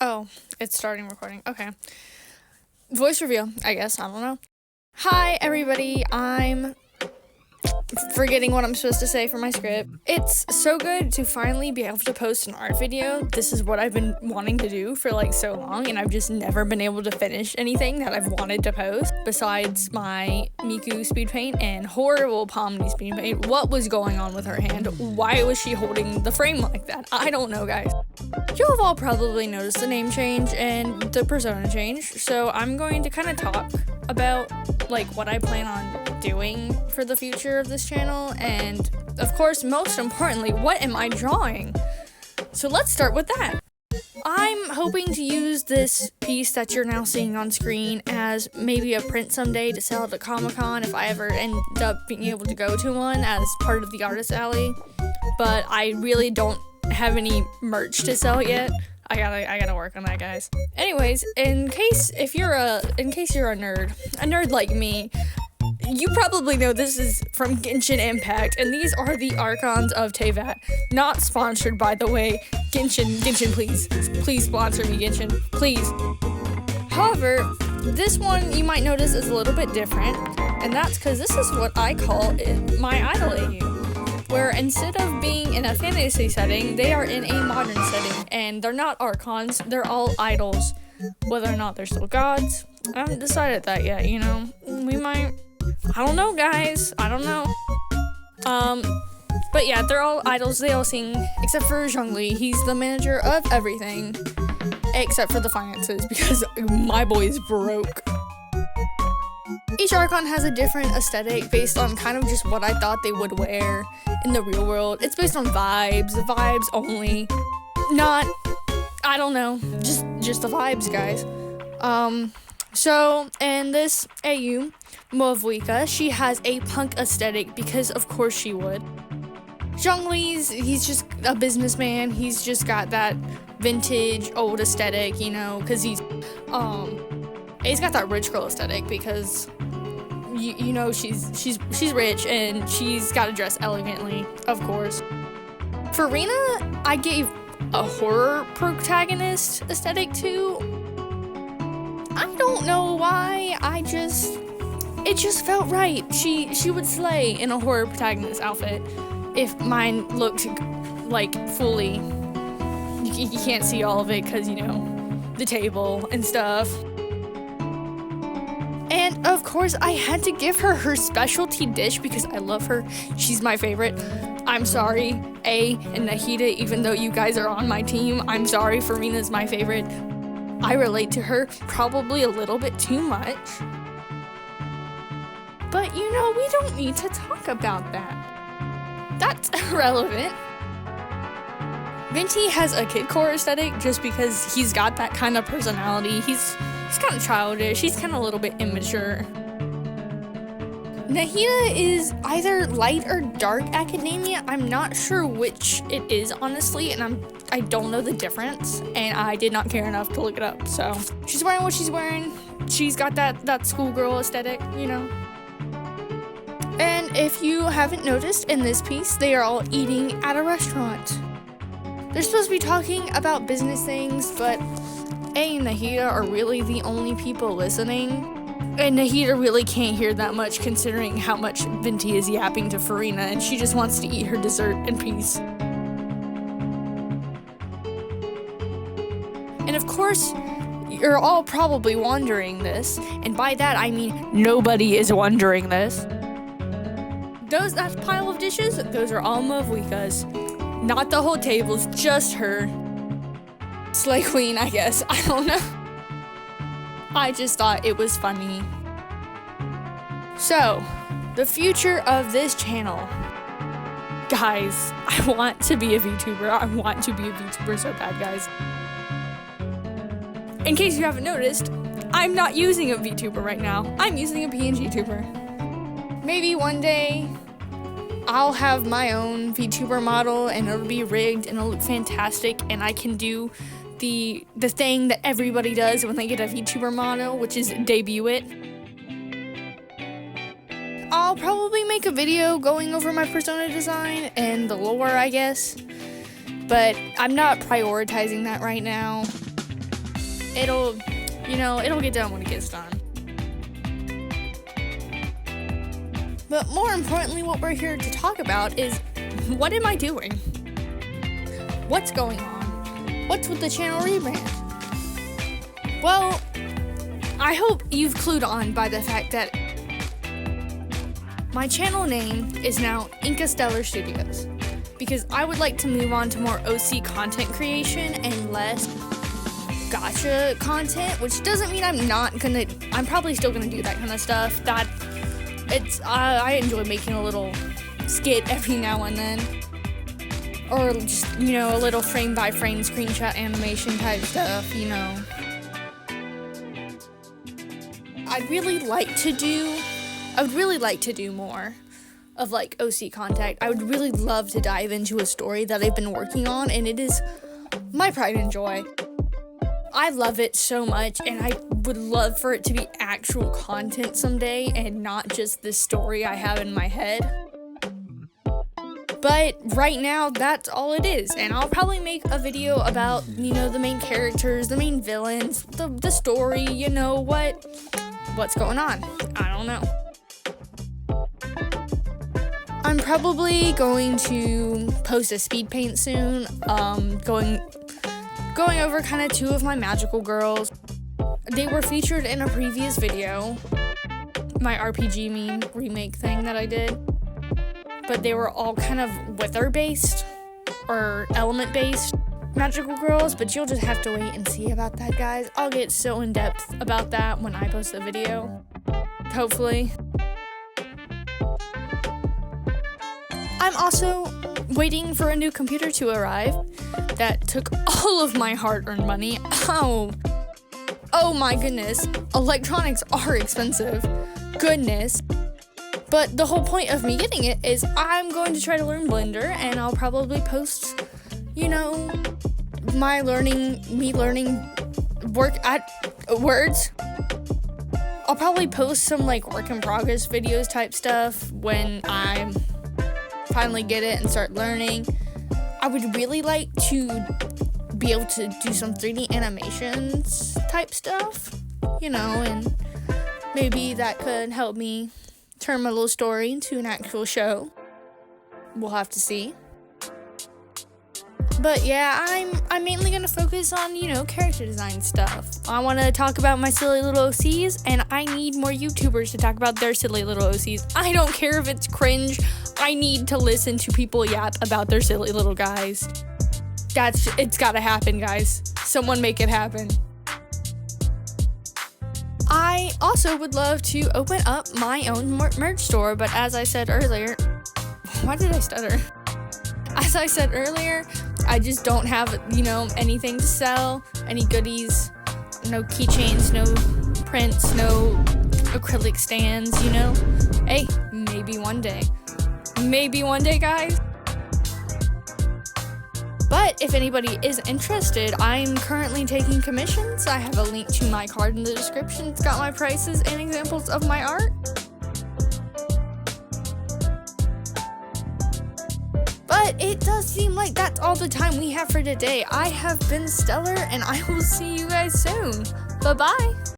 Oh, it's starting recording. Okay. Voice reveal, I guess. I don't know. Hi, everybody. I'm forgetting what I'm supposed to say for my script. It's so good to finally be able to post an art video. This is what I've been wanting to do for like so long, and I've just never been able to finish anything that I've wanted to post besides my Miku speed paint and horrible Pomni speed paint. What was going on with her hand? Why was she holding the frame like that? I don't know, guys. You have all probably noticed the name change and the persona change, so I'm going to kind of talk about like what I plan on doing for the future of this channel, and of course, most importantly, what am I drawing? So let's start with that. I'm hoping to use this piece that you're now seeing on screen as maybe a print someday to sell at Comic-Con if I ever end up being able to go to one as part of the Artist Alley, but I really don't have any merch to sell yet. I gotta work on that, guys. Anyways, in case you're a nerd like me, you probably know this is from Genshin Impact, and these are the Archons of Teyvat. Not sponsored, by the way. Genshin, please sponsor me, Genshin, please. However, this one you might notice is a little bit different, and that's because this is what I call my idol AU. Where instead of being in a fantasy setting, they are in a modern setting, and they're not archons, they're all idols. Whether or not they're still gods, I haven't decided that yet, you know? We might, I don't know, guys, I don't know. But yeah, they're all idols, they all sing, except for Zhongli. He's the manager of everything, except for the finances, because my boy's broke. Each Archon has a different aesthetic based on kind of just what I thought they would wear in the real world. It's based on vibes only. Not, I don't know, just the vibes, guys. So, in this AU, Movuika, she has a punk aesthetic because of course she would. Zhongli's, he's just a businessman, he's just got that vintage, old aesthetic, you know, because he's got that rich girl aesthetic because you know she's rich and she's got to dress elegantly, of course. For Rina, I gave a horror protagonist aesthetic to. I don't know why. It just felt right. She would slay in a horror protagonist outfit if mine looked like fully. You can't see all of it because, you know, the table and stuff. And of course, I had to give her specialty dish because I love her. She's my favorite. I'm sorry, A and Nahida, even though you guys are on my team, I'm sorry, Farina's my favorite. I relate to her probably a little bit too much. But you know, we don't need to talk about that. That's irrelevant. Venti has a kidcore aesthetic just because he's got that kind of personality. He's kind of childish, he's kind of a little bit immature. Nahida is either light or dark academia. I'm not sure which it is, honestly, and I don't know the difference, and I did not care enough to look it up, so. She's wearing what she's wearing. She's got that schoolgirl aesthetic, you know. And if you haven't noticed, in this piece, they are all eating at a restaurant. They're supposed to be talking about business things, but A and Nahida are really the only people listening. And Nahida really can't hear that much considering how much Venti is yapping to Farina, and she just wants to eat her dessert in peace. And of course, you're all probably wondering this, and by that I mean nobody is wondering this. That pile of dishes, those are all Movuika's. Not the whole table, just her. Slay Queen, I guess. I don't know. I just thought it was funny. So, the future of this channel. Guys, I want to be a VTuber. I want to be a VTuber so bad, guys. In case you haven't noticed, I'm not using a VTuber right now. I'm using a PNG tuber. Maybe one day, I'll have my own VTuber model and it'll be rigged and it'll look fantastic and I can do the thing that everybody does when they get a VTuber model, which is debut it. I'll probably make a video going over my persona design and the lore, I guess, but I'm not prioritizing that right now. it'll get done when it gets done. But more importantly, what we're here to talk about is, what am I doing? What's going on? What's with the channel rebrand? Well, I hope you've clued on by the fact that my channel name is now Stellar Studios, because I would like to move on to more OC content creation and less gotcha content, which doesn't mean I'm probably still gonna do that kind of stuff. I enjoy making a little skit every now and then, or just, a little frame by frame screenshot animation type stuff, I would really like to do more of like OC content. I would really love to dive into a story that I've been working on, and it is my pride and joy. I love it so much, and I would love for it to be actual content someday and not just this story I have in my head. But right now, that's all it is, and I'll probably make a video about, the main characters, the main villains, the story, what's going on. I don't know. I'm probably going to post a speed paint soon, going over kind of two of my magical girls. They were featured in a previous video, my RPG meme remake thing that I did, but they were all kind of wither-based or element-based magical girls, but you'll just have to wait and see about that, guys. I'll get so in-depth about that when I post the video, hopefully. I'm also waiting for a new computer to arrive that took all of my hard-earned money. Oh my goodness. Electronics are expensive. Goodness. But the whole point of me getting it is I'm going to try to learn Blender, and I'll probably post, me learning words. I'll probably post some work in progress videos type stuff when I finally get it and start learning. I would really like to be able to do some 3D animations type stuff, and maybe that could help me turn my little story into an actual show. We'll have to see. But yeah, I'm mainly gonna focus on, character design stuff. I want to talk about my silly little OCs, and I need more YouTubers to talk about their silly little OCs. I don't care if it's cringe. I need to listen to people yap about their silly little guys. It's gotta happen, guys. Someone make it happen. I also would love to open up my own merch store, but as I said earlier, why did I stutter? As I said earlier, I just don't have, anything to sell, any goodies, no keychains, no prints, no acrylic stands, Hey, maybe one day. Maybe one day, guys. But if anybody is interested, I'm currently taking commissions. I have a link to my card in the description. It's got my prices and examples of my art. But it does seem like that's all the time we have for today. I have been Stellar, and I will see you guys soon. Bye-bye.